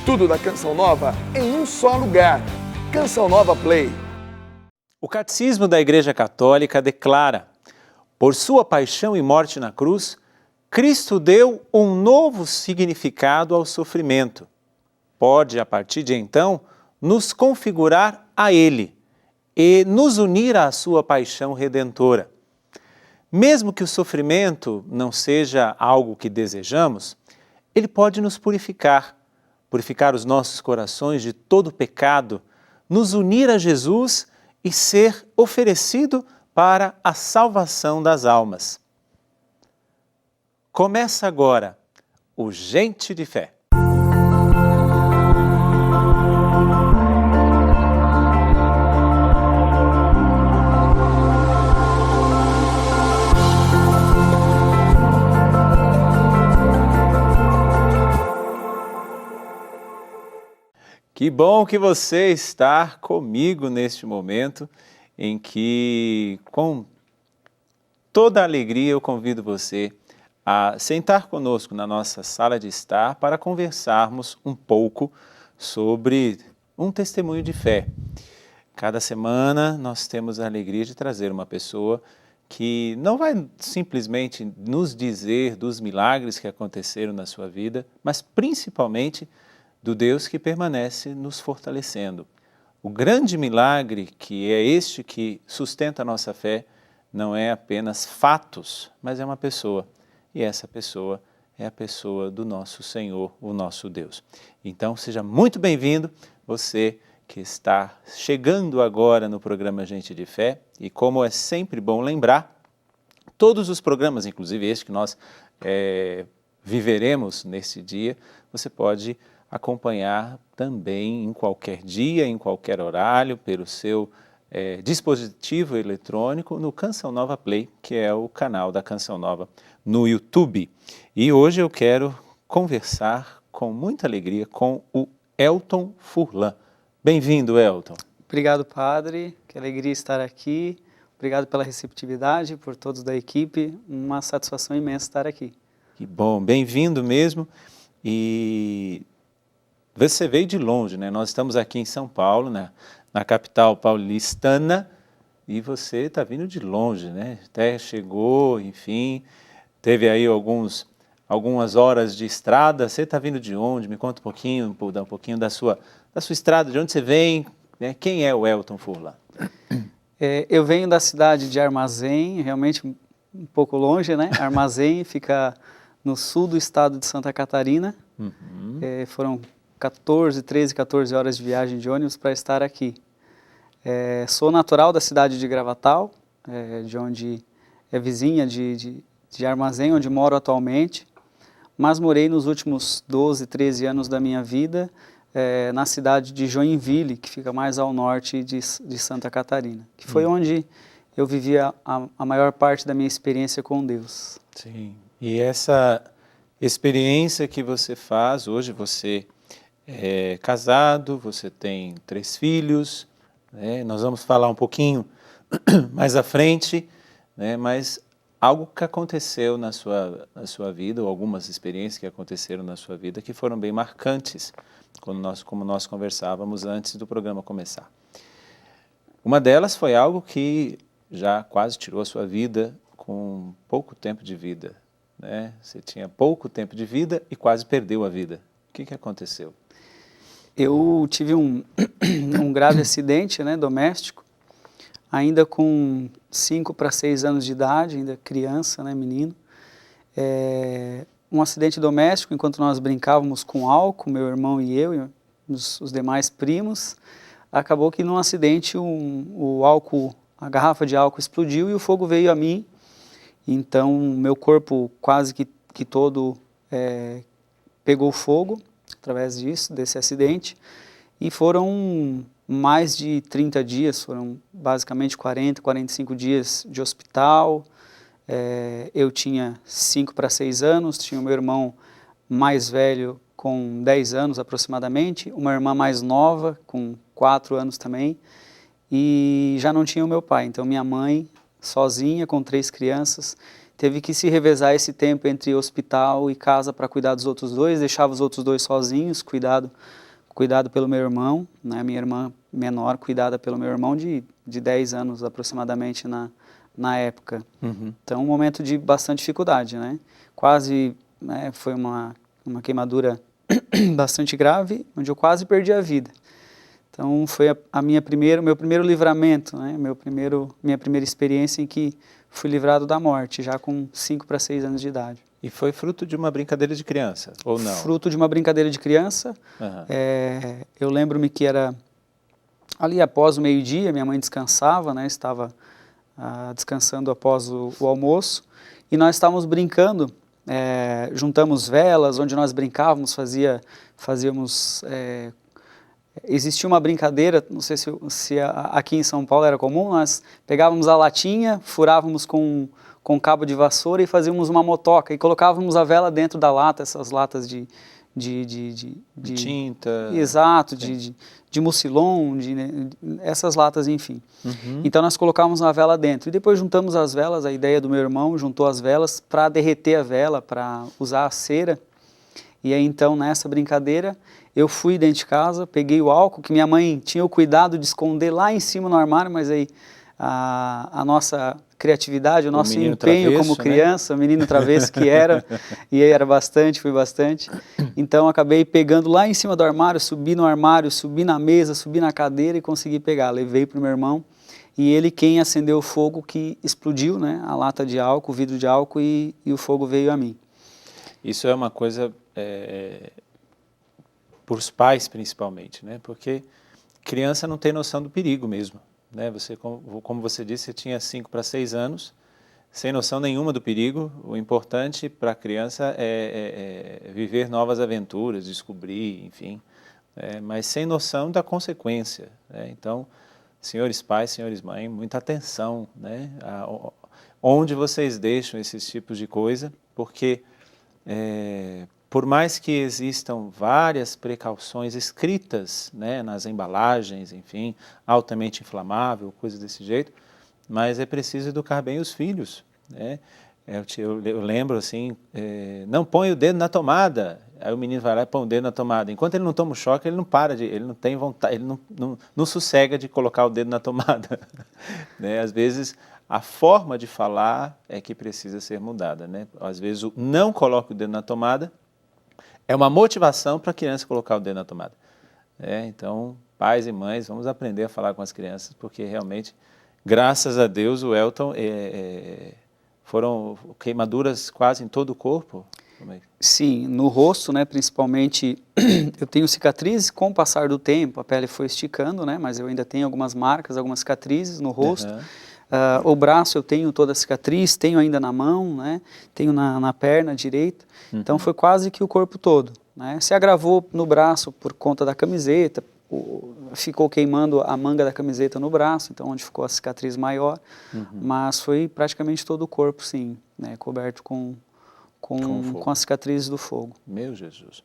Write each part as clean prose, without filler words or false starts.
Tudo da Canção Nova em um só lugar. Canção Nova Play. O Catecismo da Igreja Católica declara: por sua paixão e morte na cruz, Cristo deu um novo significado ao sofrimento. Pode, a partir de então, nos configurar a Ele e nos unir à sua paixão redentora. Mesmo que o sofrimento não seja algo que desejamos, ele pode nos purificar os nossos corações de todo pecado, nos unir a Jesus e ser oferecido para a salvação das almas. Começa agora o Gente de Fé. Que bom que você está comigo neste momento em que, com toda alegria, eu convido você a sentar conosco na nossa sala de estar para conversarmos um pouco sobre um testemunho de fé. Cada semana nós temos a alegria de trazer uma pessoa que não vai simplesmente nos dizer dos milagres que aconteceram na sua vida, mas principalmente do Deus que permanece nos fortalecendo. O grande milagre, que é este que sustenta a nossa fé, não é apenas fatos, mas é uma pessoa. E essa pessoa é a pessoa do nosso Senhor, o nosso Deus. Então, seja muito bem-vindo, você que está chegando agora no programa Gente de Fé. E como é sempre bom lembrar, todos os programas, inclusive este que nós viveremos nesse dia, você pode acompanhar também em qualquer dia, em qualquer horário, pelo seu dispositivo eletrônico no Canção Nova Play, que é o canal da Canção Nova no YouTube. E hoje eu quero conversar com muita alegria com o Elton Furlan. Bem-vindo, Elton. Obrigado, padre. Que alegria estar aqui. Obrigado pela receptividade, por todos da equipe. Uma satisfação imensa estar aqui. Que bom, bem-vindo mesmo. E você veio de longe, né? Nós estamos aqui em São Paulo, na capital paulistana, e você está vindo de longe, né? Até chegou, enfim, teve aí algumas horas de estrada. Você está vindo de onde? Me conta um pouquinho da sua estrada, de onde você vem, né? Quem é o Elton Furlan? Eu venho da cidade de Armazém, realmente um pouco longe, né? Armazém fica no sul do estado de Santa Catarina. Uhum. Foram 13, 14 horas de viagem de ônibus para estar aqui. Sou natural da cidade de Gravatal, de onde é vizinha de Armazém, onde moro atualmente, mas morei nos últimos 12, 13 anos da minha vida na cidade de Joinville, que fica mais ao norte de Santa Catarina, que foi onde eu vivi a maior parte da minha experiência com Deus. Sim, e essa experiência que você faz, hoje você é casado, você tem 3 filhos, né? Nós vamos falar um pouquinho mais à frente, né? Mas algo que aconteceu na sua vida, ou algumas experiências que aconteceram na sua vida que foram bem marcantes, como nós conversávamos antes do programa começar. Uma delas foi algo que já quase tirou a sua vida com pouco tempo de vida, né? Você tinha pouco tempo de vida e quase perdeu a vida. O que aconteceu? Eu tive um grave acidente, né, doméstico, ainda com 5 para 6 anos de idade, ainda criança, né, menino. Um acidente doméstico, enquanto nós brincávamos com álcool, meu irmão e eu, e os demais primos, acabou que num acidente a garrafa de álcool explodiu e o fogo veio a mim. Então, meu corpo quase que todo pegou fogo através desse acidente, e foram mais de 30 dias, foram basicamente 40, 45 dias de hospital. Eu tinha 5 para 6 anos, tinha o meu irmão mais velho com 10 anos aproximadamente, uma irmã mais nova com 4 anos também, e já não tinha o meu pai. Então minha mãe, sozinha, com 3 crianças, teve que se revezar esse tempo entre hospital e casa para cuidar dos outros dois, deixava os outros dois sozinhos, cuidado pelo meu irmão, né? Minha irmã menor cuidada pelo meu irmão de 10 anos aproximadamente na época. Então, um momento de bastante dificuldade, né? Quase, né, foi uma queimadura bastante grave, onde eu quase perdi a vida. Então, foi meu primeiro livramento, né? Minha primeira experiência em que fui livrado da morte, já com 5 para 6 anos de idade. E foi fruto de uma brincadeira de criança, ou não? Fruto de uma brincadeira de criança. Eu lembro-me que era ali após o meio-dia, minha mãe descansava, né? Estava descansando após o almoço, e nós estávamos brincando, juntamos velas, onde nós brincávamos, fazíamos... existia uma brincadeira, não sei se aqui em São Paulo era comum, nós pegávamos a latinha, furávamos com cabo de vassoura e fazíamos uma motoca e colocávamos a vela dentro da lata, essas latas de tinta. Exato, de mucilon, essas latas, enfim. Então nós colocávamos a vela dentro e depois juntamos as velas, a ideia do meu irmão juntou as velas para derreter a vela, para usar a cera. E aí então nessa brincadeira eu fui dentro de casa, peguei o álcool que minha mãe tinha o cuidado de esconder lá em cima no armário, mas aí a nossa criatividade, o nosso empenho travesso, como criança, né? Menino travesso que era, e aí fui bastante. Então acabei pegando lá em cima do armário, subi no armário, subi na mesa, subi na cadeira e consegui pegar. Levei para o meu irmão e ele quem acendeu o fogo que explodiu, né? A lata de álcool, o vidro de álcool e o fogo veio a mim. Isso é uma coisa para os pais principalmente, né? Porque criança não tem noção do perigo mesmo. Né? Você, como você disse, você tinha 5 para 6 anos, sem noção nenhuma do perigo. O importante para a criança é viver novas aventuras, descobrir, enfim, mas sem noção da consequência. Né? Então, senhores pais, senhores mães, muita atenção, né? Onde vocês deixam esses tipos de coisa, porque por mais que existam várias precauções escritas, né, nas embalagens, enfim, altamente inflamável, coisas desse jeito, mas é preciso educar bem os filhos. Né? Eu lembro assim, não põe o dedo na tomada, aí o menino vai lá e põe o dedo na tomada. Enquanto ele não toma o choque, ele não para, ele não tem vontade, ele não sossega de colocar o dedo na tomada. Né? Às vezes a forma de falar é que precisa ser mudada. Né? Às vezes o não coloque o dedo na tomada é uma motivação para a criança colocar o dedo na tomada. Então, pais e mães, vamos aprender a falar com as crianças, porque realmente, graças a Deus, o Elton foram queimaduras quase em todo o corpo. Sim, no rosto, né, principalmente, eu tenho cicatrizes. Com o passar do tempo, a pele foi esticando, né, mas eu ainda tenho algumas marcas, algumas cicatrizes no rosto. O braço eu tenho toda a cicatriz, tenho ainda na mão, né? Tenho na perna direita, então foi quase que o corpo todo. Né? Se agravou no braço por conta da camiseta, ficou queimando a manga da camiseta no braço, então onde ficou a cicatriz maior, mas foi praticamente todo o corpo, sim, né? Coberto com as cicatrizes do fogo. Meu Jesus.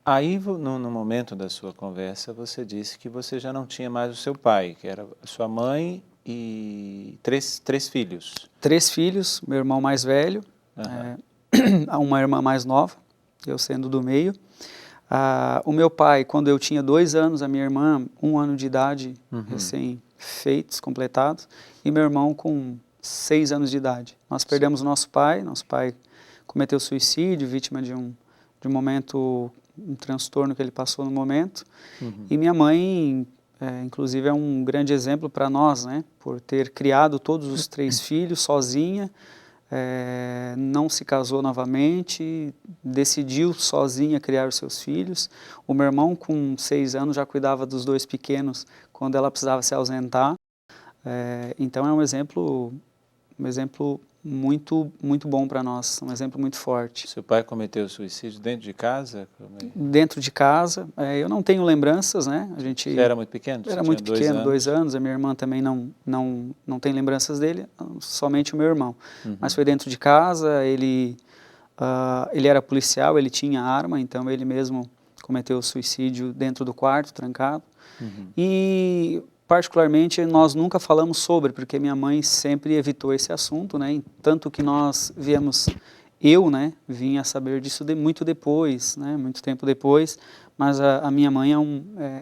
Aí, no momento da sua conversa, você disse que você já não tinha mais o seu pai, que era a sua mãe e três filhos. 3 filhos, meu irmão mais velho, uma irmã mais nova, eu sendo do meio. O meu pai, quando eu tinha 2 anos, a minha irmã, 1 ano de idade, recém-feitos, completados, e meu irmão com 6 anos de idade. Nós perdemos nosso pai cometeu suicídio, vítima de um momento, um transtorno que ele passou no momento, e minha mãe... inclusive é um grande exemplo para nós, né? Por ter criado todos os 3 filhos sozinha, não se casou novamente, decidiu sozinha criar os seus filhos. O meu irmão, com 6 anos, já cuidava dos 2 pequenos quando ela precisava se ausentar. Então é um exemplo muito, muito bom para nós, um exemplo muito forte. Seu pai cometeu suicídio dentro de casa? Dentro de casa. Eu não tenho lembranças, né? Você era muito pequeno? Era muito pequeno, 2 anos. A minha irmã também não tem lembranças dele, somente o meu irmão. Mas foi dentro de casa, ele era policial, ele tinha arma, então ele mesmo cometeu o suicídio dentro do quarto, trancado. E particularmente, nós nunca falamos sobre, porque minha mãe sempre evitou esse assunto, né? Tanto que nós eu, né, vim a saber disso muito depois, né, muito tempo depois, mas a minha mãe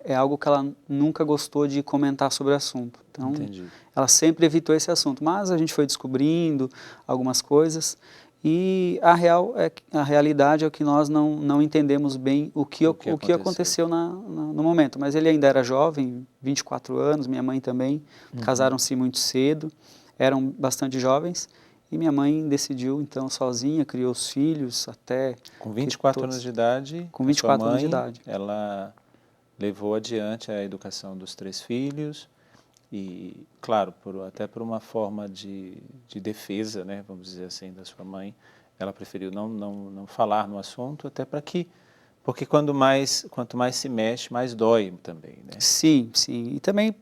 é algo que ela nunca gostou de comentar sobre o assunto. Então, Entendi. ela sempre evitou esse assunto, mas a gente foi descobrindo algumas coisas e a realidade é que nós não entendemos bem o que aconteceu no momento. Mas ele ainda era jovem, 24 anos, minha mãe também, casaram-se muito cedo, eram bastante jovens. E minha mãe decidiu, então, sozinha, criou os filhos até... Com 24 anos de idade, com 24 sua mãe, anos de idade. ela levou adiante a educação dos 3 filhos e, claro, até por uma forma de defesa, né, vamos dizer assim, da sua mãe, ela preferiu não falar no assunto, até porque quanto mais se mexe, mais dói também, né? Sim, sim. E também,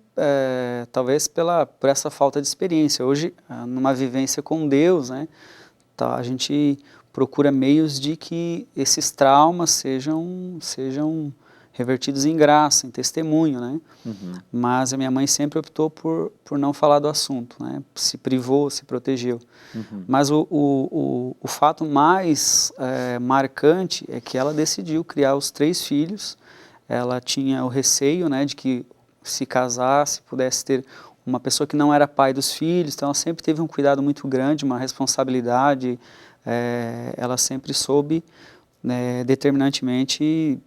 talvez por essa falta de experiência. Hoje, numa vivência com Deus, né, a gente procura meios de que esses traumas sejam revertidos em graça, em testemunho, né? Mas a minha mãe sempre optou por não falar do assunto, né? Se privou, se protegeu. Mas o fato mais marcante é que ela decidiu criar os 3 filhos. Ela tinha o receio, né, de que se casasse, pudesse ter uma pessoa que não era pai dos filhos, então ela sempre teve um cuidado muito grande, uma responsabilidade, ela sempre soube, né, determinantemente,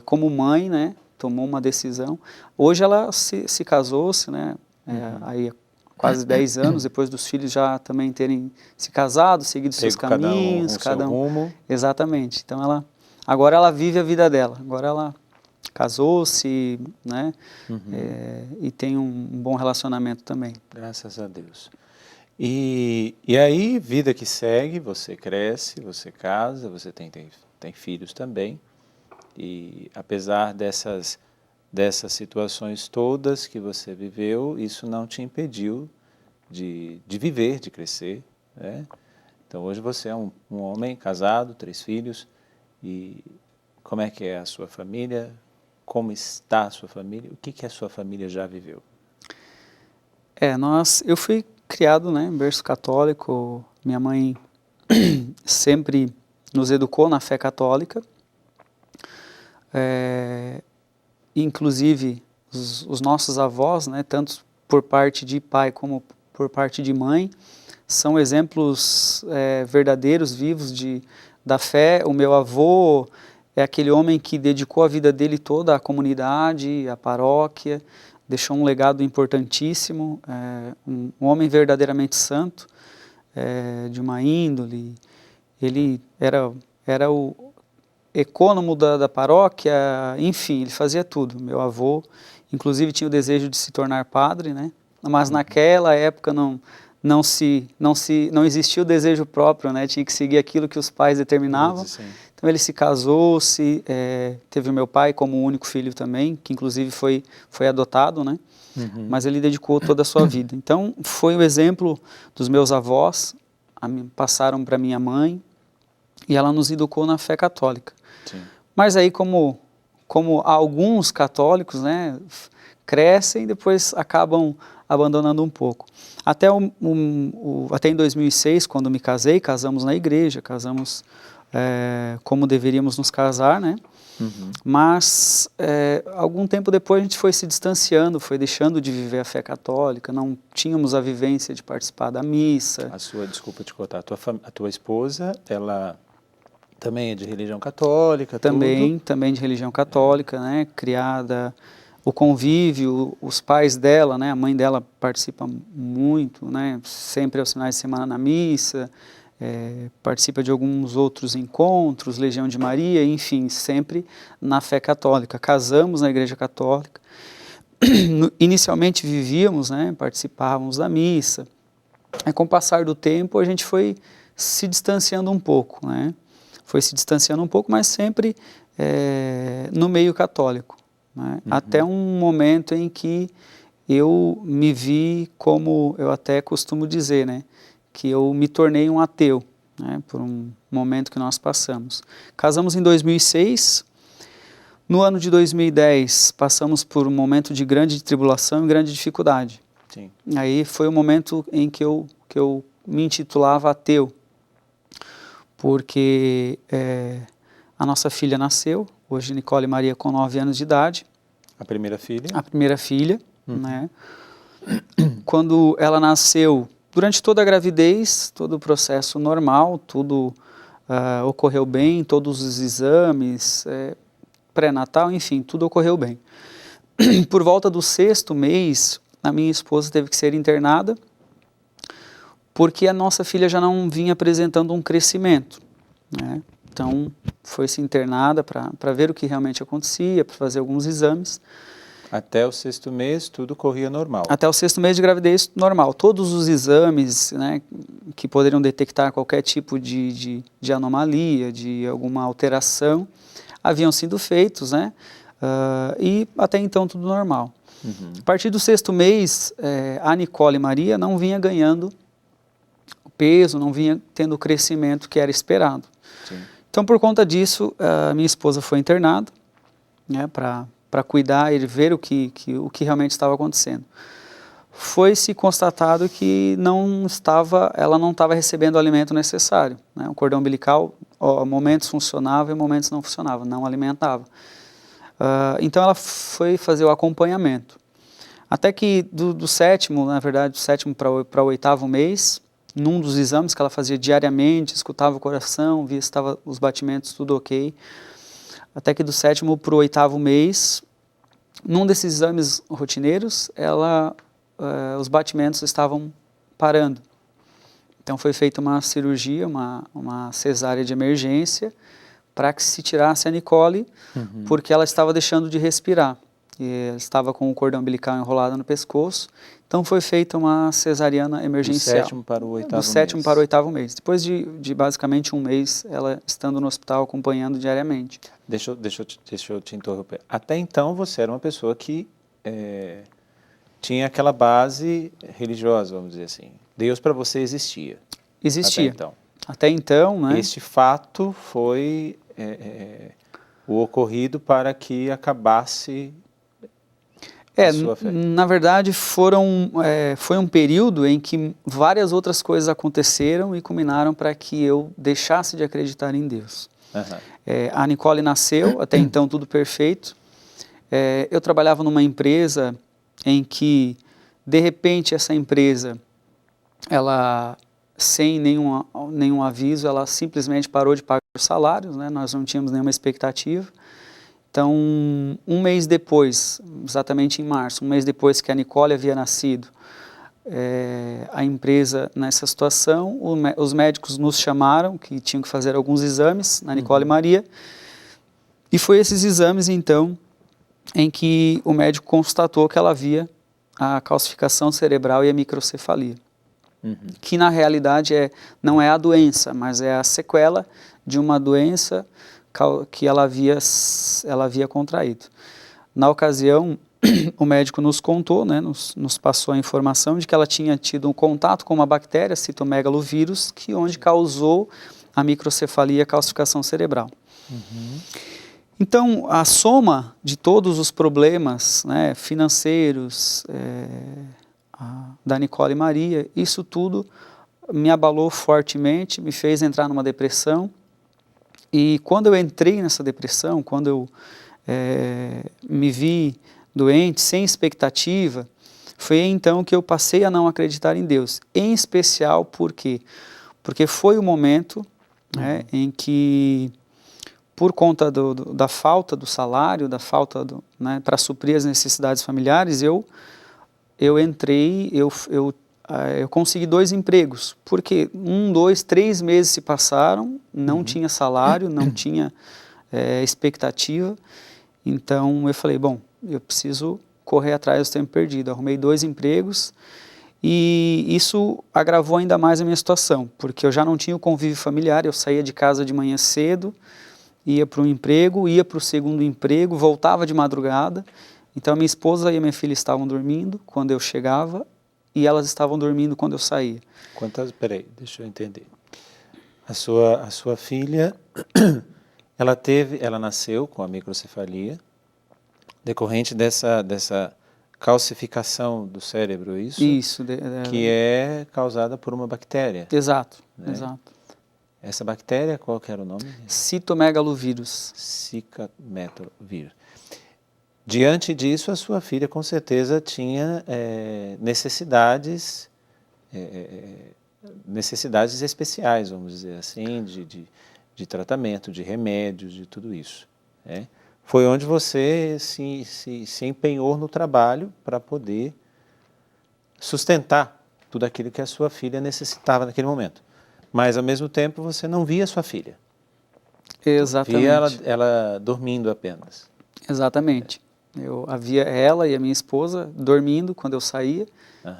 como mãe, né, tomou uma decisão. Hoje ela se casou-se, né, aí há quase 10 anos, depois dos filhos já também terem se casado, seguido seus caminhos, cada um com seu rumo. Exatamente. Então agora ela vive a vida dela, agora ela casou-se, né, e tem um bom relacionamento também. Graças a Deus. E aí, vida que segue, você cresce, você casa, você tem filhos também. E apesar dessas situações todas que você viveu, isso não te impediu de viver, de crescer, né? Então hoje você é um homem casado, 3 filhos, e como é que é a sua família? Como está a sua família? O que a sua família já viveu? Eu fui criado, né, em berço católico. Minha mãe sempre nos educou na fé católica. Inclusive os nossos avós, né, tanto por parte de pai como por parte de mãe, são exemplos verdadeiros, vivos da fé. O meu avô é aquele homem que dedicou a vida dele toda à comunidade, à paróquia, deixou um legado importantíssimo, um homem verdadeiramente santo, de uma índole. Ele era o ecônomo da paróquia, enfim, ele fazia tudo. Meu avô, inclusive, tinha o desejo de se tornar padre, né? Mas naquela época não existia o desejo próprio, né? Tinha que seguir aquilo que os pais determinavam. Então ele se casou, teve o meu pai como único filho também, que inclusive foi adotado, né? Mas ele dedicou toda a sua vida. Então foi o exemplo dos meus avós, passaram para minha mãe, e ela nos educou na fé católica. Sim. Mas aí como alguns católicos, né, crescem e depois acabam abandonando um pouco. Até em 2006, quando me casei, casamos na igreja, casamos como deveríamos nos casar, né? Mas algum tempo depois a gente foi se distanciando, foi deixando de viver a fé católica, não tínhamos a vivência de participar da missa. Desculpa te cortar, a tua esposa, ela também é de religião católica? Também de religião católica, né? Criada, o convívio, os pais dela, né? A mãe dela participa muito, né? Sempre aos finais de semana na missa, participa de alguns outros encontros, Legião de Maria, enfim, sempre na fé católica. Casamos na igreja católica. Inicialmente vivíamos, né? Participávamos da missa. Com o passar do tempo a gente foi se distanciando um pouco, né? Foi se distanciando um pouco, mas sempre no meio católico, né? Até um momento em que eu me vi, como eu até costumo dizer, né? Que eu me tornei um ateu, né? Por um momento que nós passamos. Casamos em 2006, No ano de 2010, passamos por um momento de grande tribulação e grande dificuldade. Sim. Aí foi o momento em que eu me intitulava ateu, porque a nossa filha nasceu, hoje Nicole Maria com 9 anos de idade. A primeira filha? A primeira filha, né? Quando ela nasceu, durante toda a gravidez, todo o processo normal, tudo ocorreu bem, todos os exames, pré-natal, enfim, tudo ocorreu bem. Por volta do 6º mês, a minha esposa teve que ser internada, porque a nossa filha já não vinha apresentando um crescimento, né? Então, foi-se internada para ver o que realmente acontecia, para fazer alguns exames. Até o 6º mês, tudo corria normal. Até o 6º mês de gravidez, normal. Todos os exames, né, que poderiam detectar qualquer tipo de anomalia, de alguma alteração, haviam sido feitos, né? E até então tudo normal. A partir do 6º mês, a Nicole Maria não vinha ganhando peso, não vinha tendo o crescimento que era esperado. Sim. Então, por conta disso, a minha esposa foi internada, né, para cuidar e ver o que realmente estava acontecendo. Foi-se constatado que ela não estava recebendo o alimento necessário, né? O cordão umbilical, momentos funcionava e momentos não funcionava, não alimentava. Então ela foi fazer o acompanhamento. Até que do 7º, na verdade, do 7º para o 8º mês, num dos exames que ela fazia diariamente, escutava o coração, via se estava os batimentos tudo ok. Até que do 7º para o 8º mês, num desses exames rotineiros, os batimentos estavam parando. Então foi feita uma cirurgia, uma cesárea de emergência, para que se tirasse a Nicole, porque ela estava deixando de respirar. E ela estava com o cordão umbilical enrolado no pescoço. Então foi feita uma cesariana emergencial. Do 7º para o 8º mês. Do 7º para o 8º mês. Depois de basicamente um mês, ela estando no hospital acompanhando diariamente. Deixa eu te interromper. Até então você era uma pessoa que tinha aquela base religiosa, vamos dizer assim. Deus para você existia. Existia. Até então. Até então, né? Este fato foi o ocorrido para que acabasse a sua fé. Na verdade, foi um período em que várias outras coisas aconteceram e culminaram para que eu deixasse de acreditar em Deus. A Nicole nasceu, até então tudo perfeito. Eu trabalhava numa empresa em que, de repente, essa empresa, ela, sem nenhum aviso, ela simplesmente parou de pagar os salários, né? Nós não tínhamos nenhuma expectativa. Então, um mês depois, exatamente em março, um mês depois que a Nicole havia nascido, a empresa, nessa situação, os médicos nos chamaram, que tinham que fazer alguns exames na Nicole Maria, e foi esses exames, então, em que o médico constatou que ela havia a calcificação cerebral e a microcefalia, que na realidade não é a doença, mas é a sequela de uma doença que ela havia contraído. Na ocasião, o médico nos contou, né, nos passou a informação de que ela tinha tido um contato com uma bactéria, citomegalovírus, onde causou a microcefalia e a calcificação cerebral. Então, a soma de todos os problemas, né, financeiros da Nicole Maria, isso tudo me abalou fortemente, me fez entrar numa depressão. E quando eu entrei nessa depressão, quando eu me vi doente, sem expectativa, foi então que eu passei a não acreditar em Deus. Em especial, por quê? Porque foi o momento, né, em que, por conta da falta do salário, da falta né, para suprir as necessidades familiares, eu consegui 2 empregos, porque 1, 2, 3 meses se passaram, não tinha salário, não tinha expectativa, então eu falei, bom, eu preciso correr atrás do tempo perdido. Arrumei 2 empregos e isso agravou ainda mais a minha situação, porque eu já não tinha o convívio familiar, eu saía de casa de manhã cedo, ia para um emprego, ia para o segundo emprego, voltava de madrugada, então a minha esposa e a minha filha estavam dormindo quando eu chegava, e elas estavam dormindo quando eu saía. Peraí, deixa eu entender. A sua filha Ela nasceu com a microcefalia, decorrente dessa calcificação do cérebro, isso? Isso. Que é causada por uma bactéria. Exato, né? exato. Essa bactéria, qual que era o nome? Citomegalovírus. Citomegalovirus. Diante disso, a sua filha com certeza tinha necessidades especiais, vamos dizer assim, de tratamento, de remédios, de tudo isso. Né? Foi onde você se empenhou no trabalho para poder sustentar tudo aquilo que a sua filha necessitava naquele momento. Mas, ao mesmo tempo, você não via a sua filha. Exatamente. Via ela dormindo apenas. Exatamente. Eu havia ela e a minha esposa dormindo quando eu saía,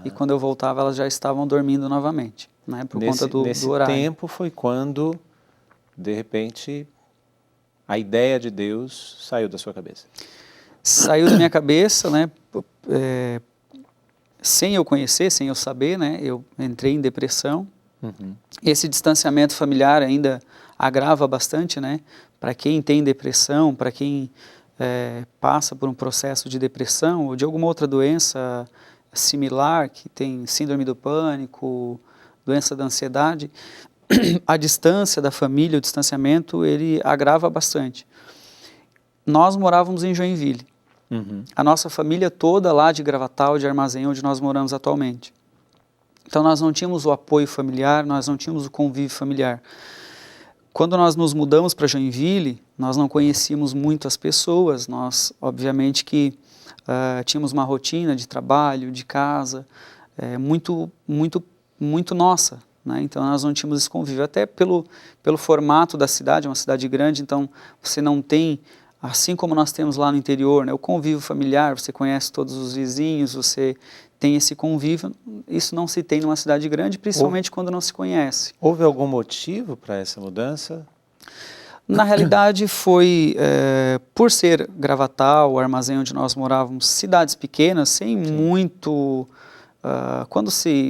e quando eu voltava elas já estavam dormindo novamente, né, por conta do horário. Nesse tempo foi quando, de repente, a ideia de Deus saiu da sua cabeça. Saiu da minha cabeça, né, sem eu conhecer, sem eu saber, né, eu entrei em depressão. Esse distanciamento familiar ainda agrava bastante, né, para quem tem depressão, para quem passa por um processo de depressão ou de alguma outra doença similar, que tem síndrome do pânico, doença da ansiedade, a distância da família, o distanciamento, ele agrava bastante. Nós morávamos em Joinville. A nossa família toda lá de Gravatal, de Armazém, onde nós moramos atualmente. Então nós não tínhamos o apoio familiar, nós não tínhamos o convívio familiar. Quando nós nos mudamos para Joinville, nós não conhecíamos muito as pessoas, nós, obviamente que tínhamos uma rotina de trabalho, de casa, muito nossa, né? Então nós não tínhamos esse convívio, até pelo formato da cidade, é uma cidade grande, então você não tem, assim como nós temos lá no interior, né, o convívio familiar, você conhece todos os vizinhos, você tem esse convívio, isso não se tem numa cidade grande, principalmente quando não se conhece. Houve algum motivo para essa mudança? Na realidade foi, por ser Gravatal, o Armazém onde nós morávamos, cidades pequenas, sem muito,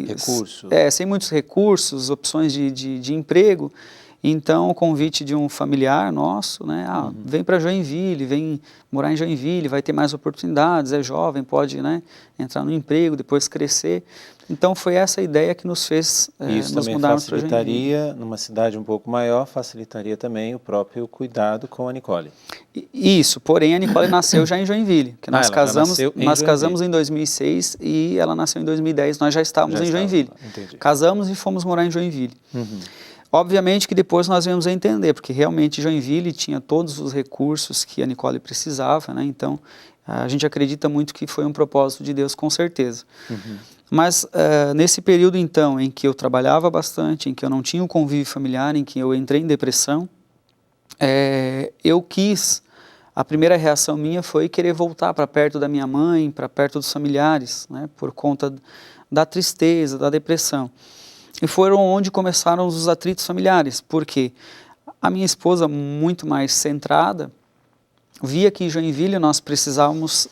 recursos. Sem muitos recursos, opções de emprego. Então, o convite de um familiar nosso, né, vem para Joinville, vem morar em Joinville, vai ter mais oportunidades, é jovem, pode, né, entrar no emprego, depois crescer. Então, foi essa ideia que nos fez nos mudarmos para Joinville. Isso também facilitaria, numa cidade um pouco maior, facilitaria também o próprio cuidado com a Nicole. Isso, porém a Nicole nasceu já em Joinville, que nós casamos em 2006 e ela nasceu em 2010, nós já estávamos em Joinville. Entendi. Casamos e fomos morar em Joinville. Obviamente que depois nós viemos a entender, porque realmente Joinville tinha todos os recursos que a Nicole precisava, né? Então a gente acredita muito que foi um propósito de Deus, com certeza. Mas nesse período então em que eu trabalhava bastante, em que eu não tinha o convívio familiar, em que eu entrei em depressão, a primeira reação minha foi querer voltar para perto da minha mãe, para perto dos familiares, né? Por conta da tristeza, da depressão. E foram onde começaram os atritos familiares, porque a minha esposa, muito mais centrada, via que em Joinville nós precisávamos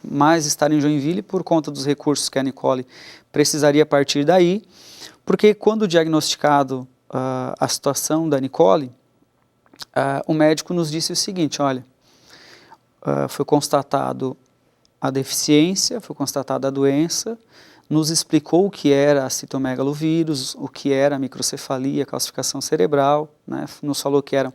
mais estar em Joinville por conta dos recursos que a Nicole precisaria partir daí, porque quando diagnosticado a situação da Nicole, o médico nos disse o seguinte, olha, foi constatado a deficiência, foi constatada a doença, nos explicou o que era a citomegalovírus, o que era a microcefalia, a calcificação cerebral, né? Nos falou que era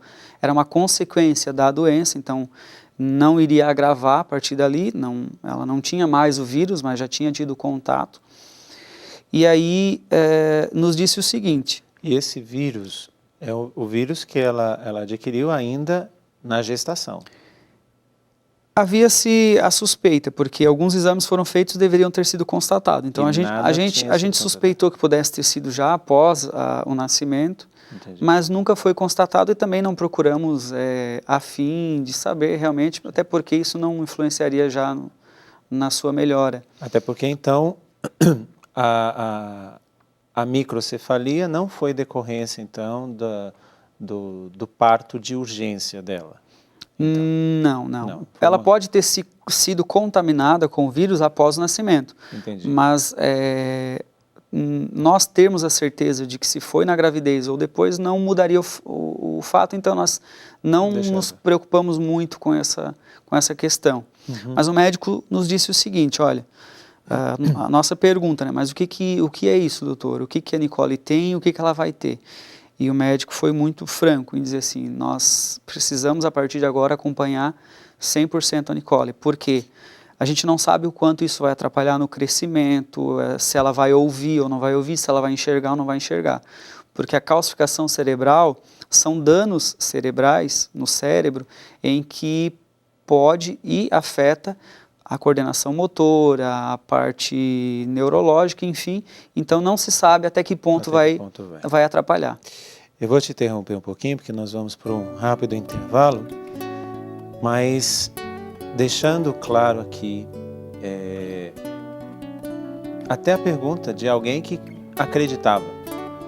uma consequência da doença, então não iria agravar a partir dali, ela não tinha mais o vírus, mas já tinha tido contato. E aí nos disse o seguinte... E esse vírus é o vírus que ela adquiriu ainda na gestação? Havia-se a suspeita, porque alguns exames foram feitos e deveriam ter sido constatados. Então a gente suspeitou que pudesse ter sido já após o nascimento, mas nunca foi constatado e também não procuramos a fim de saber realmente, até porque isso não influenciaria já na sua melhora. Até porque então a microcefalia não foi decorrência então do parto de urgência dela. Então, não. Ela pode ter sido contaminada com o vírus após o nascimento. Entendi. Mas nós termos a certeza de que se foi na gravidez ou depois não mudaria o fato, então nós não Deixa nos eu ver. preocupamos muito com essa questão. Mas o médico nos disse o seguinte, olha, a nossa pergunta, né, mas o que é isso, doutor? O que a Nicole tem e o que ela vai ter? E o médico foi muito franco em dizer assim, nós precisamos a partir de agora acompanhar 100% a Nicole, porque a gente não sabe o quanto isso vai atrapalhar no crescimento, se ela vai ouvir ou não vai ouvir, se ela vai enxergar ou não vai enxergar. Porque a calcificação cerebral são danos cerebrais no cérebro em que pode e afeta a coordenação motora, a parte neurológica, enfim. Então não se sabe até que ponto vai atrapalhar. Eu vou te interromper um pouquinho, porque nós vamos para um rápido intervalo, mas deixando claro aqui, até a pergunta de alguém que acreditava,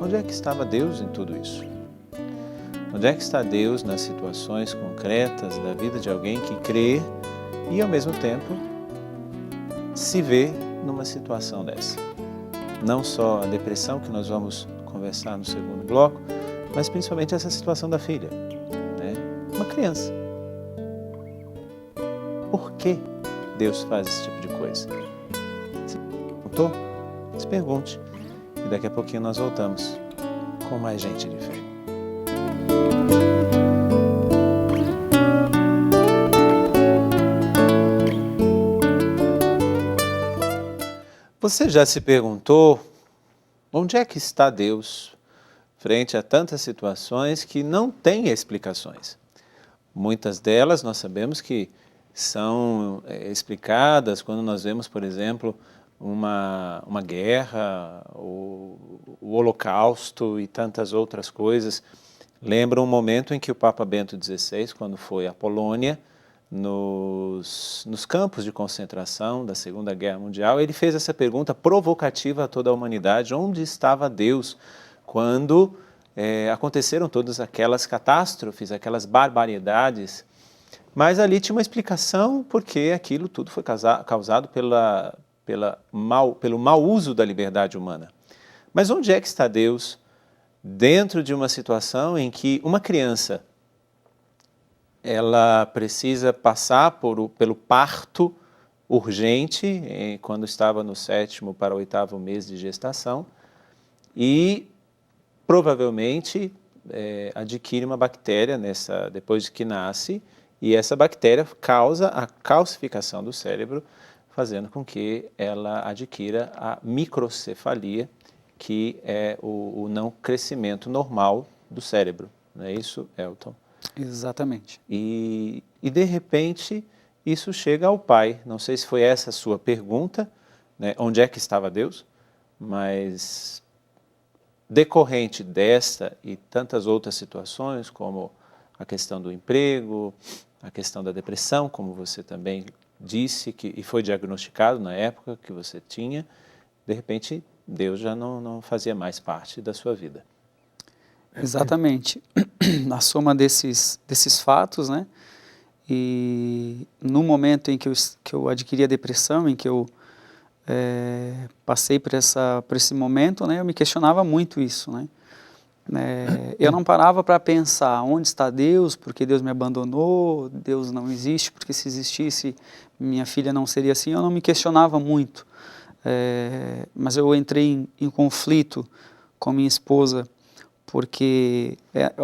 onde é que estava Deus em tudo isso? Onde é que está Deus nas situações concretas da vida de alguém que crê e, ao mesmo tempo, se vê numa situação dessa? Não só a depressão, que nós vamos conversar no segundo bloco, mas principalmente essa situação da filha, né? Uma criança. Por que Deus faz esse tipo de coisa? Se perguntou? Se pergunte. E daqui a pouquinho nós voltamos com mais Gente de Fé. Você já se perguntou onde é que está Deus frente a tantas situações que não têm explicações? Muitas delas nós sabemos que são explicadas quando nós vemos, por exemplo, uma guerra, o Holocausto e tantas outras coisas. Lembra um momento em que o Papa Bento XVI, quando foi à Polônia, nos campos de concentração da Segunda Guerra Mundial, ele fez essa pergunta provocativa a toda a humanidade: onde estava Deus quando aconteceram todas aquelas catástrofes, aquelas barbaridades? Mas ali tinha uma explicação, porque aquilo tudo foi causado pelo mau uso da liberdade humana. Mas onde é que está Deus dentro de uma situação em que uma criança ela precisa passar pelo parto urgente, quando estava no 7º para o 8º mês de gestação, e provavelmente adquire uma bactéria depois que nasce, e essa bactéria causa a calcificação do cérebro, fazendo com que ela adquira a microcefalia, que é o não crescimento normal do cérebro. Não é isso, Elton? Exatamente. E de repente isso chega ao pai. Não sei se foi essa a sua pergunta, né? Onde é que estava Deus? Mas decorrente desta e tantas outras situações, como a questão do emprego, a questão da depressão, como você também disse, e foi diagnosticado na época que você tinha, de repente Deus já não fazia mais parte da sua vida. Exatamente. A soma desses fatos, né? E no momento em que eu adquiri a depressão, em que eu passei por esse momento, né? Eu me questionava muito isso, né? Eu não parava para pensar onde está Deus, porque Deus me abandonou, Deus não existe, porque se existisse minha filha não seria assim. Eu não me questionava muito, mas eu entrei em conflito com minha esposa, porque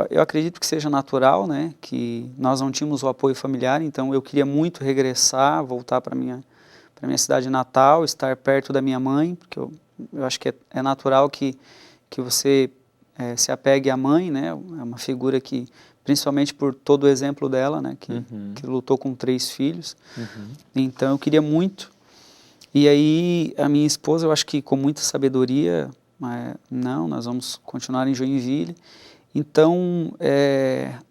eu acredito que seja natural, né, que nós não tínhamos o apoio familiar, então eu queria muito regressar, voltar para minha cidade natal, estar perto da minha mãe, porque eu acho que é natural que você se apegue à mãe, né, é uma figura que, principalmente por todo o exemplo dela, né, que lutou com 3 filhos, então eu queria muito. E aí a minha esposa, eu acho que com muita sabedoria, não, nós vamos continuar em Joinville. Então,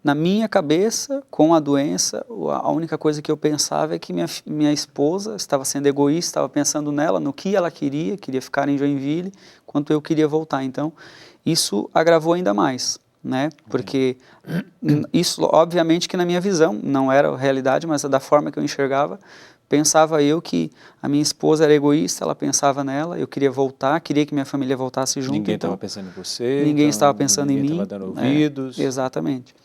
na minha cabeça, com a doença, a única coisa que eu pensava é que minha esposa estava sendo egoísta, estava pensando nela, no que ela queria ficar em Joinville, quanto eu queria voltar. Então, isso agravou ainda mais, né? Porque isso, obviamente, que na minha visão, não era a realidade, mas da forma que eu enxergava, pensava eu que a minha esposa era egoísta, ela pensava nela, eu queria voltar, queria que minha família voltasse junto. Ninguém estava pensando em você. Ninguém estava pensando em mim. Ninguém estava dando ouvidos. Exatamente.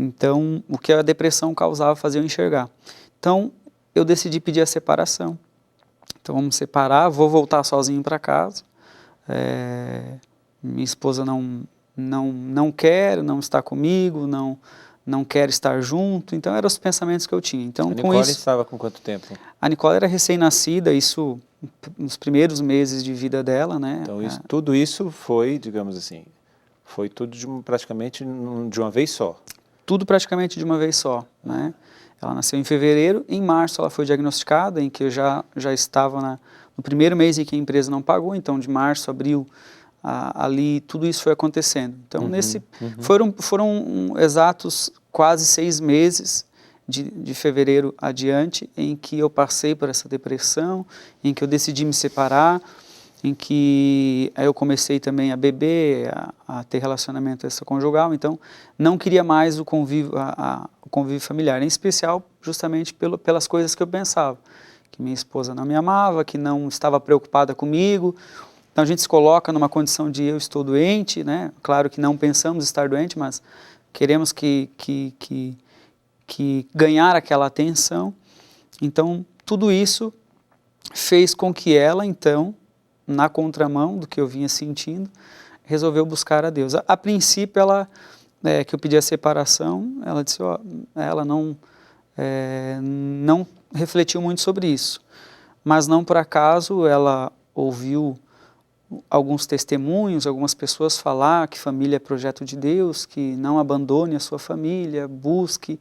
Então, o que a depressão causava fazia eu enxergar. Então, eu decidi pedir a separação. Então, vamos separar, vou voltar sozinho para casa. Minha esposa não quer, não está comigo, não quer estar junto. Então, eram os pensamentos que eu tinha. Então, A com Nicole isso, estava com quanto tempo? a Nicole era recém-nascida, isso nos primeiros meses de vida dela, né? Então, tudo isso foi, digamos assim, foi tudo praticamente de uma vez só. Tudo praticamente de uma vez só, né? Ela nasceu em fevereiro, em março ela foi diagnosticada, em que eu já estava no primeiro mês em que a empresa não pagou, então de março, abril, ali tudo isso foi acontecendo. Então, foram exatos quase 6 meses de fevereiro adiante em que eu passei por essa depressão, em que eu decidi me separar, em que aí eu comecei também a beber, a ter relacionamento extraconjugal, então não queria mais o convívio familiar, em especial justamente pelas coisas que eu pensava, que minha esposa não me amava, que não estava preocupada comigo. Então a gente se coloca numa condição de eu estou doente, né? Claro que não pensamos estar doente, mas queremos que ganhar aquela atenção. Então tudo isso fez com que ela, então, na contramão do que eu vinha sentindo, resolveu buscar a Deus. A princípio, que eu pedi a separação, ela disse, ela não refletiu muito sobre isso. Mas não por acaso ela ouviu alguns testemunhos, algumas pessoas falar que família é projeto de Deus, que não abandone a sua família, busque.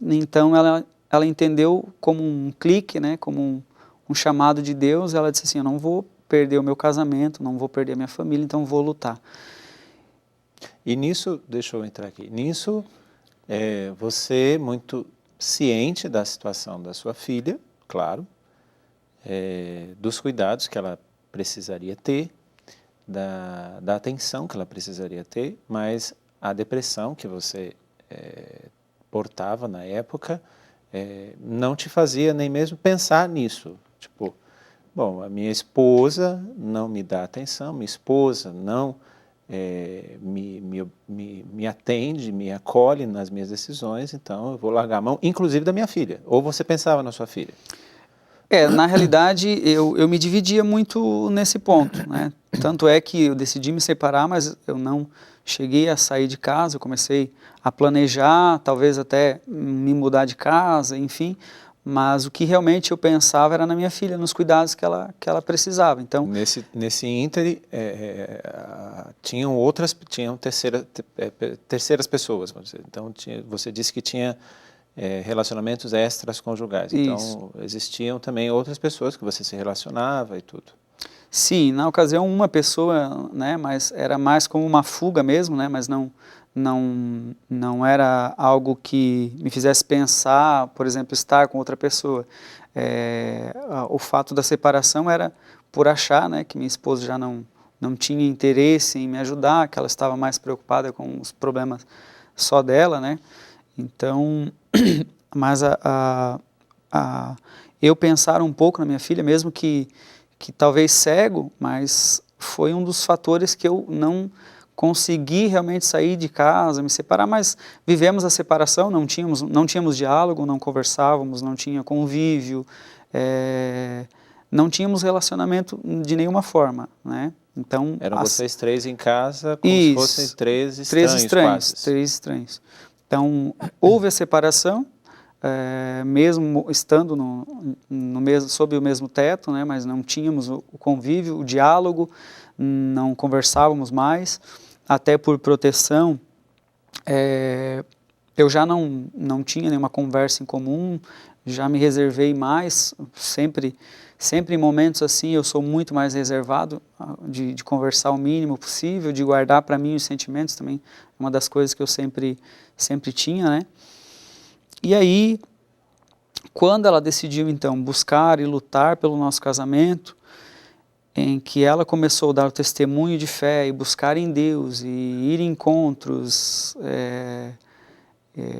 Então ela entendeu como um clique, né, como um chamado de Deus. Ela disse assim, eu não vou perder o meu casamento, não vou perder a minha família, então vou lutar. E nisso, deixa eu entrar aqui, nisso você muito ciente da situação da sua filha, claro, dos cuidados que ela precisaria ter, da atenção que ela precisaria ter, mas a depressão que você portava na época não te fazia nem mesmo pensar nisso, tipo, bom, a minha esposa não me dá atenção, minha esposa não me atende, me acolhe nas minhas decisões, então eu vou largar a mão, inclusive da minha filha. Ou você pensava na sua filha? Na realidade, eu me dividia muito nesse ponto, né? Tanto é que eu decidi me separar, mas eu não cheguei a sair de casa, eu comecei a planejar, talvez até me mudar de casa, enfim, mas o que realmente eu pensava era na minha filha, nos cuidados que ela precisava. Então, nesse íntere, tinham terceiras pessoas, vamos dizer. Então, você disse que tinha relacionamentos extras conjugais. Então, isso. Existiam também outras pessoas que você se relacionava e tudo. Sim, na ocasião uma pessoa, né, mas era mais como uma fuga mesmo, né, mas não era algo que me fizesse pensar, por exemplo, estar com outra pessoa. O fato da separação era por achar, né, que minha esposa já não tinha interesse em me ajudar, que ela estava mais preocupada com os problemas só dela, né. Então, mas eu pensar um pouco na minha filha, mesmo que talvez cego, mas foi um dos fatores que eu não consegui realmente sair de casa, me separar, mas vivemos a separação, não tínhamos diálogo, não conversávamos, não tinha convívio, não tínhamos relacionamento de nenhuma forma, né? Então, eram vocês três em casa, como se fossem três estranhos. Três estranhos. Então, houve a separação, mesmo estando sob o mesmo teto, né, mas não tínhamos o convívio, o diálogo, não conversávamos mais, até por proteção. Eu já não tinha nenhuma conversa em comum, já me reservei mais, sempre em momentos assim eu sou muito mais reservado, de conversar o mínimo possível, de guardar para mim os sentimentos também, é uma das coisas que eu sempre tinha, né? E aí, quando ela decidiu então buscar e lutar pelo nosso casamento, em que ela começou a dar o testemunho de fé e buscar em Deus e ir em encontros,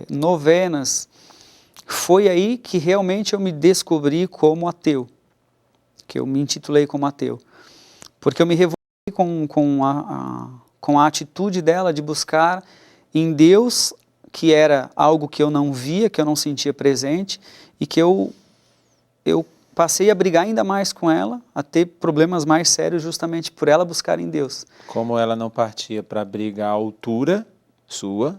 novenas, foi aí que realmente eu me descobri como ateu, que eu me intitulei como ateu, porque eu me revoltei com a atitude dela de buscar em Deus que era algo que eu não via, que eu não sentia presente, e que eu passei a brigar ainda mais com ela, a ter problemas mais sérios justamente por ela buscar em Deus. Como ela não partia para briga à altura sua,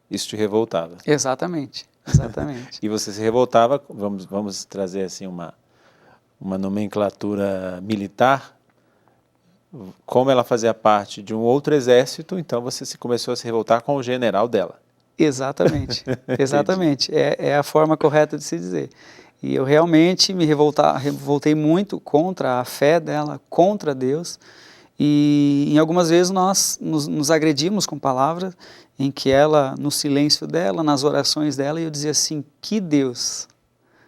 isso te revoltava. Exatamente, exatamente. E você se revoltava, vamos trazer assim uma nomenclatura militar, como ela fazia parte de um outro exército, então você começou a se revoltar com o general dela. Exatamente, exatamente. É a forma correta de se dizer. E eu realmente me revoltei muito contra a fé dela, contra Deus. E em algumas vezes nós nos agredimos com palavras em que ela, no silêncio dela, nas orações dela, eu dizia assim, que Deus,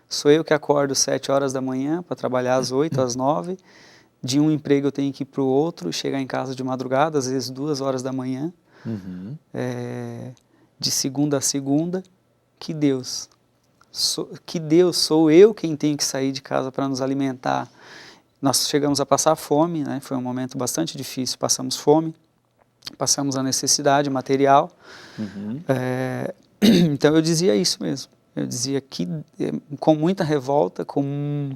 sou eu que acordo 7 horas da manhã para trabalhar às 8, às 9, de um emprego eu tenho que ir para o outro, chegar em casa de madrugada, às vezes 2 horas da manhã, de segunda a segunda, que Deus sou eu quem tenho que sair de casa para nos alimentar. Nós chegamos a passar fome, né? Foi um momento bastante difícil, passamos fome, passamos a necessidade material. Então eu dizia isso mesmo, eu dizia que com muita revolta, com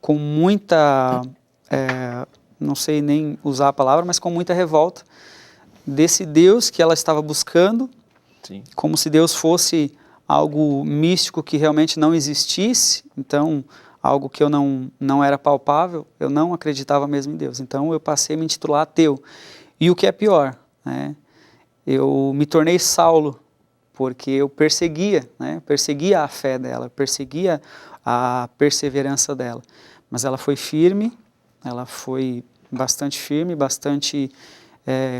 muita, não sei nem usar a palavra, mas com muita revolta desse Deus que ela estava buscando, Sim. Como se Deus fosse algo místico que realmente não existisse, então algo que eu não era palpável, eu não acreditava mesmo em Deus. Então eu passei a me intitular ateu. E o que é pior, né? Eu me tornei Saulo, porque eu perseguia a fé dela, perseguia a perseverança dela. Mas ela foi firme, ela foi bastante firme, bastante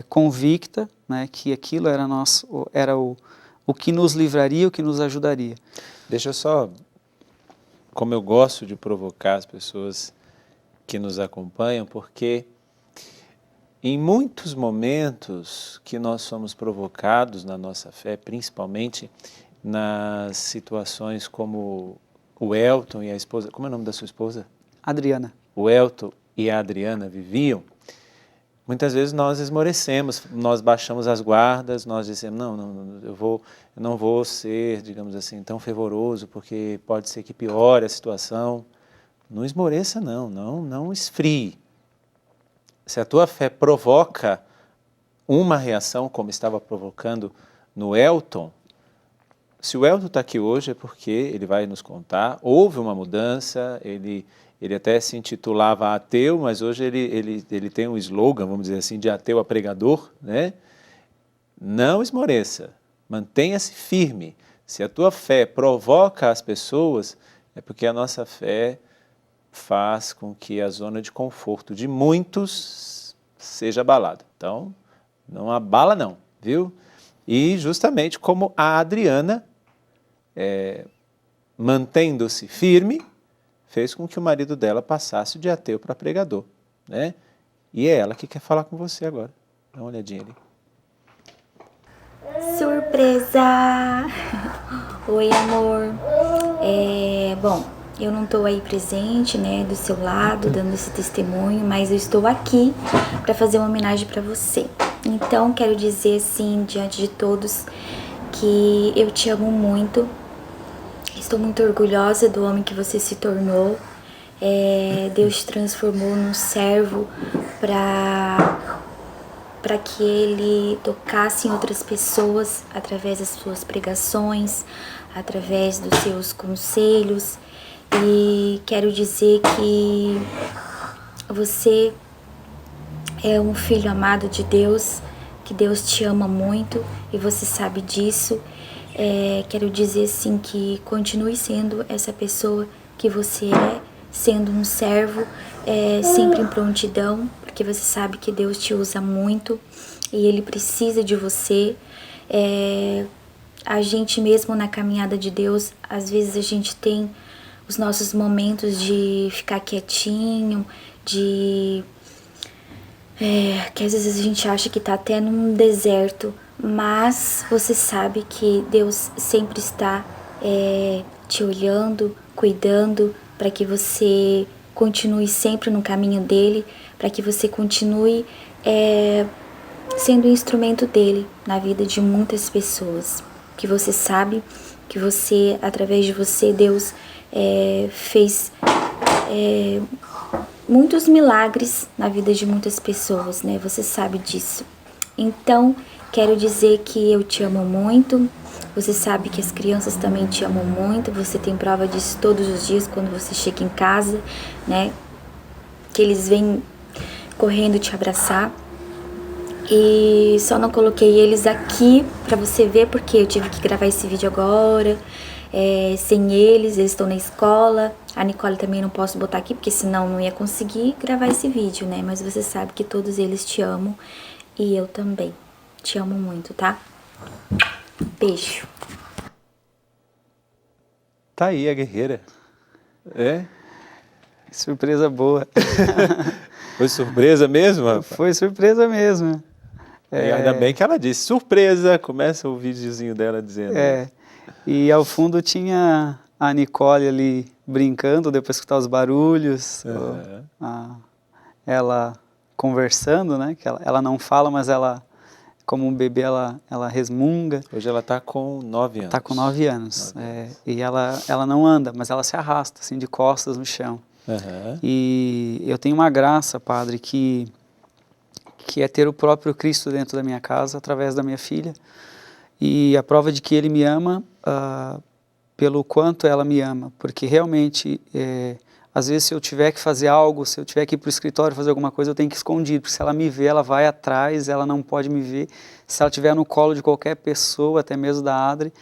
convicta, né, que aquilo era o que nos livraria, o que nos ajudaria. Deixa eu só, como eu gosto de provocar as pessoas que nos acompanham, porque em muitos momentos que nós somos provocados na nossa fé, principalmente nas situações como o Elton e a esposa, como é o nome da sua esposa? Adriana. O Elton e a Adriana viviam, muitas vezes nós esmorecemos, nós baixamos as guardas, nós dizemos, não, eu não vou ser, digamos assim, tão fervoroso, porque pode ser que piore a situação. Não esmoreça, não esfrie. Se a tua fé provoca uma reação, como estava provocando no Elton, se o Elton está aqui hoje é porque ele vai nos contar, houve uma mudança, ele até se intitulava ateu, mas hoje ele tem um slogan, vamos dizer assim, de ateu a pregador, né? Não esmoreça, mantenha-se firme. Se a tua fé provoca as pessoas, é porque a nossa fé faz com que a zona de conforto de muitos seja abalada. Então, não abala não, viu? E justamente como a Adriana, mantendo-se firme, fez com que o marido dela passasse de ateu para pregador, né? E é ela que quer falar com você agora. Dá uma olhadinha ali. Surpresa! Oi, amor. Bom, eu não estou aí presente, né, do seu lado, dando esse testemunho, mas eu estou aqui para fazer uma homenagem para você. Então, quero dizer, assim, diante de todos, que eu te amo muito. Estou muito orgulhosa do homem que você se tornou. Deus te transformou num servo para que ele tocasse em outras pessoas através das suas pregações, através dos seus conselhos. E quero dizer que você é um filho amado de Deus, que Deus te ama muito e você sabe disso. Quero dizer assim que continue sendo essa pessoa que você é, sendo um servo, sempre em prontidão, porque você sabe que Deus te usa muito e Ele precisa de você. A gente mesmo na caminhada de Deus, às vezes a gente tem os nossos momentos de ficar quietinho, que às vezes a gente acha que está até num deserto, mas você sabe que Deus sempre está te olhando, cuidando, para que você continue sempre no caminho dele, para que você continue sendo um instrumento dele na vida de muitas pessoas. que você sabe que você, através de você, Deus fez muitos milagres na vida de muitas pessoas, né? Você sabe disso. Então, quero dizer que eu te amo muito. Você sabe que as crianças também te amam muito. Você tem prova disso todos os dias quando você chega em casa, né? Que eles vêm correndo te abraçar. E só não coloquei eles aqui pra você ver, porque eu tive que gravar esse vídeo agora, sem eles estão na escola. A Nicole também não posso botar aqui, porque senão não ia conseguir gravar esse vídeo, né? Mas você sabe que todos eles te amam e eu também te amo muito, tá? Beijo. Tá aí a guerreira. É? Surpresa boa. Foi surpresa mesmo, rapaz? Foi surpresa mesmo. E ainda bem que ela disse surpresa. Começa o videozinho dela dizendo. E ao fundo tinha a Nicole ali brincando, depois de escutar os barulhos, ela conversando, né? Que ela não fala, mas ela, como um bebê, ela resmunga. Hoje ela está com 9 anos. Está com 9 anos. E ela não anda, mas ela se arrasta, assim, de costas no chão. E eu tenho uma graça, Padre, que é ter o próprio Cristo dentro da minha casa, através da minha filha. E a prova de que Ele me ama, pelo quanto ela me ama. Porque realmente, às vezes, se eu tiver que fazer algo, se eu tiver que ir para o escritório fazer alguma coisa, eu tenho que esconder. Porque se ela me vê, ela vai atrás, ela não pode me ver. Se ela estiver no colo de qualquer pessoa, até mesmo da Adri,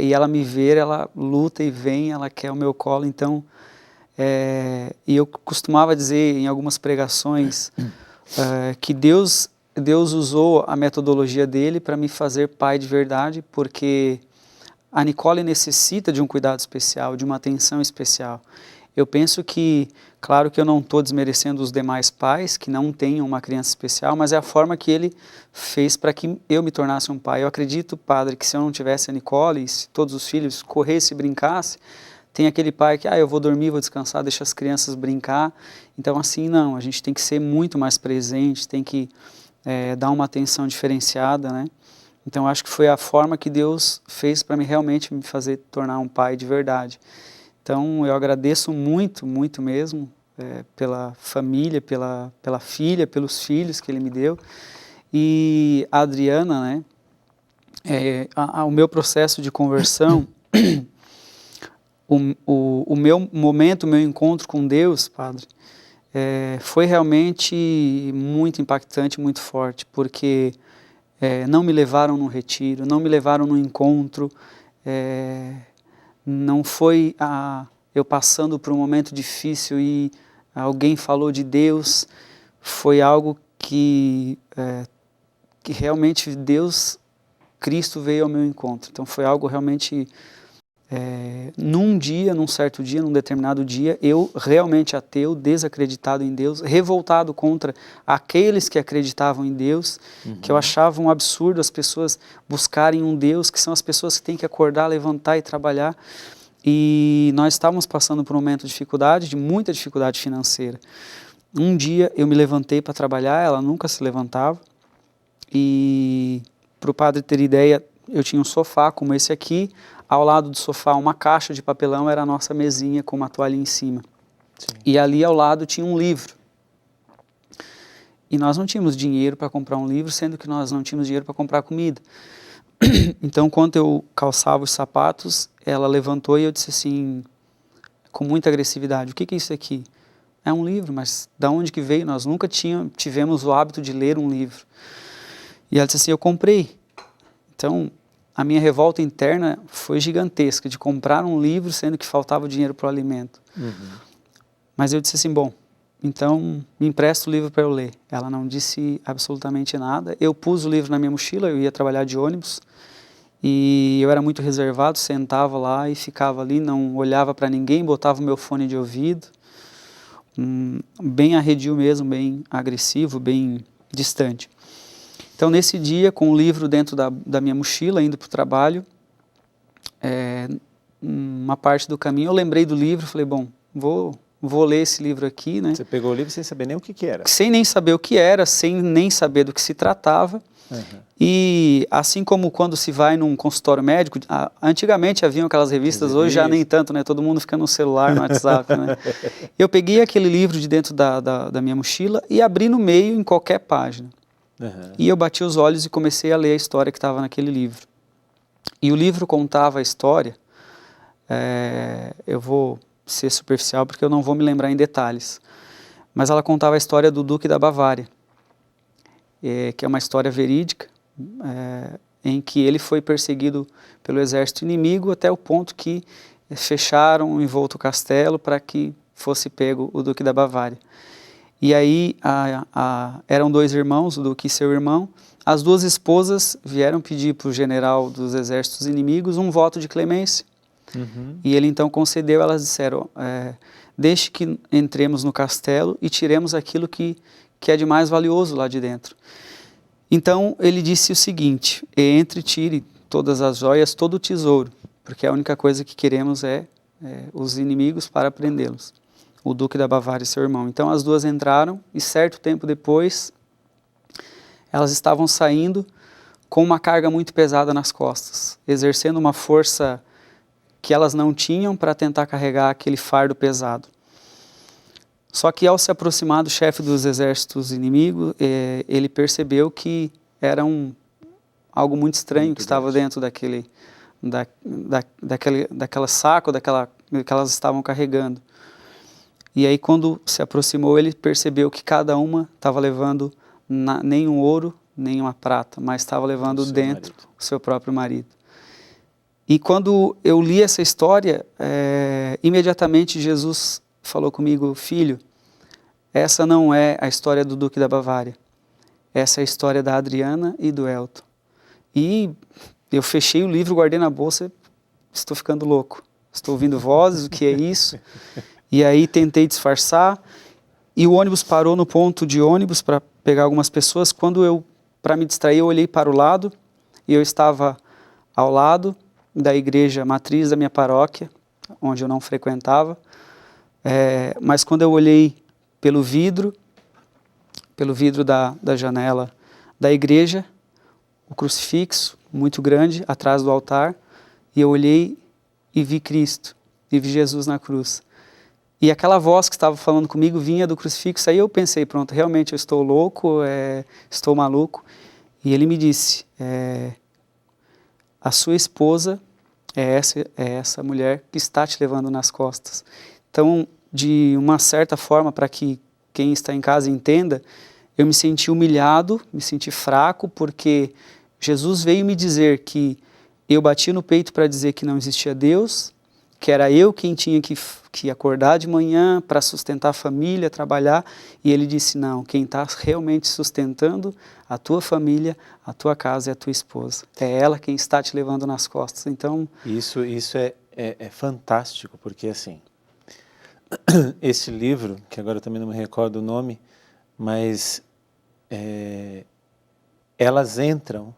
e ela me ver, ela luta e vem, ela quer o meu colo. Então, e eu costumava dizer em algumas pregações que Deus usou a metodologia dele para me fazer pai de verdade, porque a Nicole necessita de um cuidado especial, de uma atenção especial. Eu penso que, claro que eu não estou desmerecendo os demais pais que não tenham uma criança especial, mas é a forma que ele fez para que eu me tornasse um pai. Eu acredito, Padre, que se eu não tivesse a Nicole, e se todos os filhos corressem e brincassem, tem aquele pai que, eu vou dormir, vou descansar, deixa as crianças brincar. Então, assim, não, a gente tem que ser muito mais presente, tem que dar uma atenção diferenciada, né? Então, acho que foi a forma que Deus fez para realmente me fazer tornar um pai de verdade. Então, eu agradeço muito, muito mesmo, pela família, pela filha, pelos filhos que Ele me deu. E a Adriana, né? O meu processo de conversão... O meu momento, o meu encontro com Deus, Padre, foi realmente muito impactante, muito forte, porque não me levaram num retiro, não me levaram num encontro, não foi eu passando por um momento difícil e alguém falou de Deus, foi algo que realmente Deus, Cristo veio ao meu encontro. Então foi algo realmente... num certo dia, num determinado dia, eu realmente ateu, desacreditado em Deus, revoltado contra aqueles que acreditavam em Deus, que eu achava um absurdo as pessoas buscarem um Deus, que são as pessoas que têm que acordar, levantar e trabalhar. E nós estávamos passando por um momento de dificuldade, de muita dificuldade financeira. Um dia eu me levantei para trabalhar, ela nunca se levantava, e para o padre ter ideia, eu tinha um sofá como esse aqui, ao lado do sofá uma caixa de papelão, era a nossa mesinha com uma toalha em cima. Sim. E ali ao lado tinha um livro. E nós não tínhamos dinheiro para comprar um livro, sendo que nós não tínhamos dinheiro para comprar comida. Então, enquanto eu calçava os sapatos, ela levantou e eu disse assim, com muita agressividade, o que é isso aqui? É um livro, mas de onde que veio? Nós nunca tivemos o hábito de ler um livro. E ela disse assim, eu comprei. Então, a minha revolta interna foi gigantesca, de comprar um livro sendo que faltava dinheiro para o alimento. Mas eu disse assim, bom, então me empresta o livro para eu ler. Ela não disse absolutamente nada. Eu pus o livro na minha mochila, eu ia trabalhar de ônibus, e eu era muito reservado, sentava lá e ficava ali, não olhava para ninguém, botava o meu fone de ouvido, bem arredio mesmo, bem agressivo, bem distante. Então, nesse dia, com o livro dentro da minha mochila, indo para o trabalho, uma parte do caminho, eu lembrei do livro, falei, bom, vou vou ler esse livro aqui, né? Você pegou o livro sem saber nem o que que era. Sem nem saber o que era, sem nem saber do que se tratava. E assim como quando se vai num consultório médico, antigamente haviam aquelas revistas, hoje já nem tanto, né? Todo mundo fica no celular, no WhatsApp, né? Eu peguei aquele livro de dentro da minha mochila e abri no meio em qualquer página. E eu bati os olhos e comecei a ler a história que estava naquele livro. E o livro contava a história, eu vou ser superficial porque eu não vou me lembrar em detalhes, mas ela contava a história do Duque da Bavária, que é uma história verídica, em que ele foi perseguido pelo exército inimigo até o ponto que fecharam envolto o castelo para que fosse pego o Duque da Bavária. E aí eram 2 irmãos, o Duque e seu irmão. As 2 esposas vieram pedir para o general dos exércitos inimigos um voto de clemência. E ele então concedeu. Elas disseram, deixe que entremos no castelo e tiremos aquilo que é de mais valioso lá de dentro. Então ele disse o seguinte: entre, tire todas as joias, todo o tesouro, porque a única coisa que queremos é os inimigos para prendê-los, o Duque da Bavária e seu irmão. Então as 2 entraram e certo tempo depois elas estavam saindo com uma carga muito pesada nas costas, exercendo uma força que elas não tinham para tentar carregar aquele fardo pesado. Só que ao se aproximar do chefe dos exércitos inimigos, ele percebeu que era algo muito estranho que estava dentro daquela saco, que elas estavam carregando. E aí quando se aproximou, ele percebeu que cada uma estava levando nem um ouro, nem uma prata, mas estava levando dentro o seu próprio marido. E quando eu li essa história, imediatamente Jesus falou comigo: filho, essa não é a história do Duque da Bavária, essa é a história da Adriana e do Elton. E eu fechei o livro, guardei na bolsa, estou ficando louco, estou ouvindo vozes, o que é isso? E aí tentei disfarçar, e o ônibus parou no ponto de ônibus para pegar algumas pessoas. Quando para me distrair, eu olhei para o lado, e eu estava ao lado da igreja matriz da minha paróquia, onde eu não frequentava, mas quando eu olhei pelo vidro da janela da igreja, o crucifixo muito grande atrás do altar, e eu olhei e vi Cristo, e vi Jesus na cruz. E aquela voz que estava falando comigo vinha do crucifixo. Aí eu pensei, pronto, realmente eu estou louco, estou maluco. E ele me disse, a sua esposa é essa mulher que está te levando nas costas. Então, de uma certa forma, para que quem está em casa entenda, eu me senti humilhado, me senti fraco, porque Jesus veio me dizer que eu bati no peito para dizer que não existia Deus, que era eu quem tinha que acordar de manhã para sustentar a família, trabalhar, e ele disse, não, quem está realmente sustentando a tua família, a tua casa é a tua esposa. É ela quem está te levando nas costas. Então, Isso é fantástico, porque assim, esse livro, que agora eu também não me recordo o nome, mas elas entram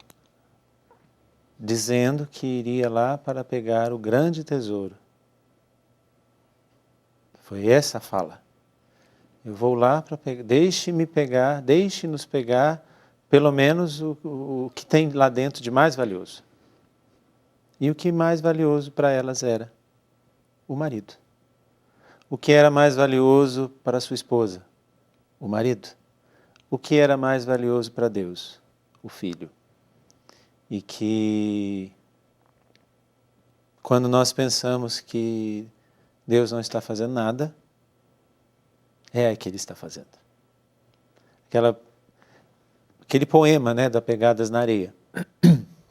dizendo que iria lá para pegar o grande tesouro. Foi essa a fala. Eu vou lá para pegar, deixe-nos pegar pelo menos o que tem lá dentro de mais valioso. E o que mais valioso para elas era o marido. O que era mais valioso para sua esposa? O marido. O que era mais valioso para Deus? O filho. E que quando nós pensamos que Deus não está fazendo nada, é que Ele está fazendo. Aquele poema, né, da Pegadas na Areia.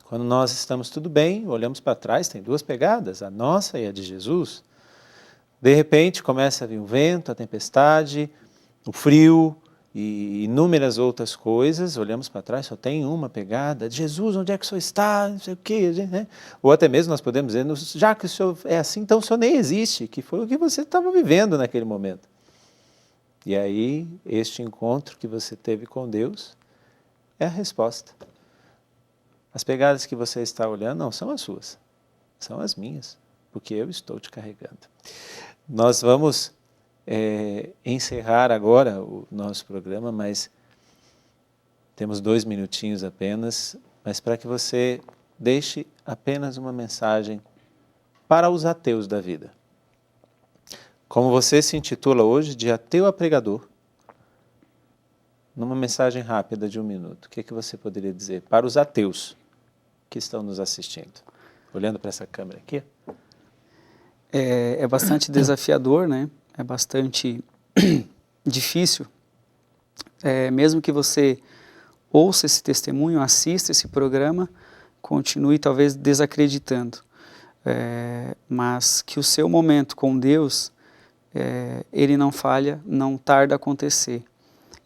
Quando nós estamos tudo bem, olhamos para trás, tem 2 pegadas, a nossa e a de Jesus. De repente começa a vir o vento, a tempestade, o frio e inúmeras outras coisas. Olhamos para trás, só tem uma pegada. Jesus, onde é que o Senhor está? Não sei o quê. Né? Ou até mesmo nós podemos dizer, já que o Senhor é assim, então o Senhor nem existe, que foi o que você estava vivendo naquele momento. E aí, este encontro que você teve com Deus é a resposta. As pegadas que você está olhando não são as suas, são as minhas, porque eu estou te carregando. Nós vamos encerrar agora o nosso programa, mas temos 2 minutinhos apenas, mas para que você deixe apenas uma mensagem para os ateus da vida. Como você se intitula hoje, de ateu a pregador, numa mensagem rápida de 1 minuto, o que você poderia dizer para os ateus que estão nos assistindo? Olhando para essa câmera aqui. É bastante desafiador, né? É bastante difícil. Mesmo que você ouça esse testemunho, assista esse programa, continue talvez desacreditando. Mas que o seu momento com Deus, ele não falha, não tarda a acontecer.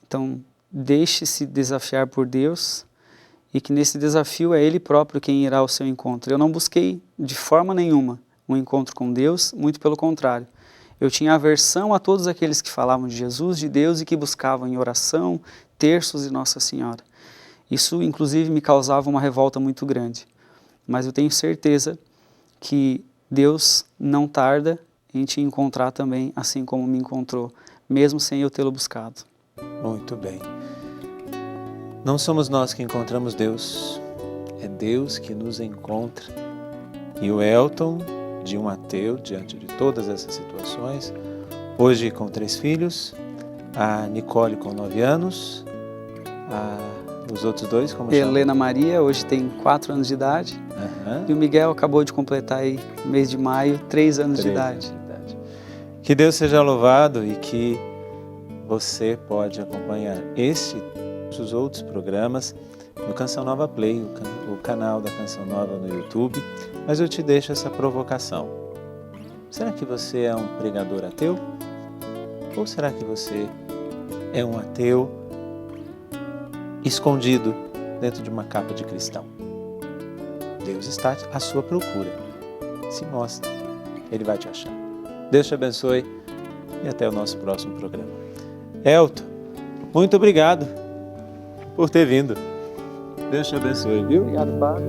Então, deixe-se desafiar por Deus e que nesse desafio é Ele próprio quem irá ao seu encontro. Eu não busquei de forma nenhuma um encontro com Deus, muito pelo contrário. Eu tinha aversão a todos aqueles que falavam de Jesus, de Deus e que buscavam em oração, terços e Nossa Senhora. Isso, inclusive, me causava uma revolta muito grande. Mas eu tenho certeza que Deus não tarda em te encontrar também, assim como me encontrou, mesmo sem eu tê-lo buscado. Muito bem. Não somos nós que encontramos Deus, é Deus que nos encontra. E o Elton, de um ateu, diante de todas essas situações, hoje com 3 filhos, a Nicole com 9 anos, os outros 2, como chama? Helena Maria, hoje tem 4 anos de idade, e o Miguel acabou de completar aí, no mês de maio, 3 anos de idade. Que Deus seja louvado e que você pode acompanhar os outros programas no Canção Nova Play, o canal da Canção Nova no YouTube, mas eu te deixo essa provocação. Será que você é um pregador ateu? Ou será que você é um ateu escondido dentro de uma capa de cristão? Deus está à sua procura. Se mostre, Ele vai te achar. Deus te abençoe e até o nosso próximo programa. Elton, muito obrigado por ter vindo. Deus te abençoe, viu? Obrigado, Padre.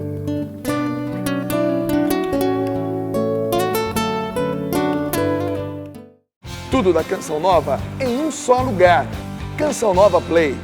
Tudo da Canção Nova em um só lugar. Canção Nova Play.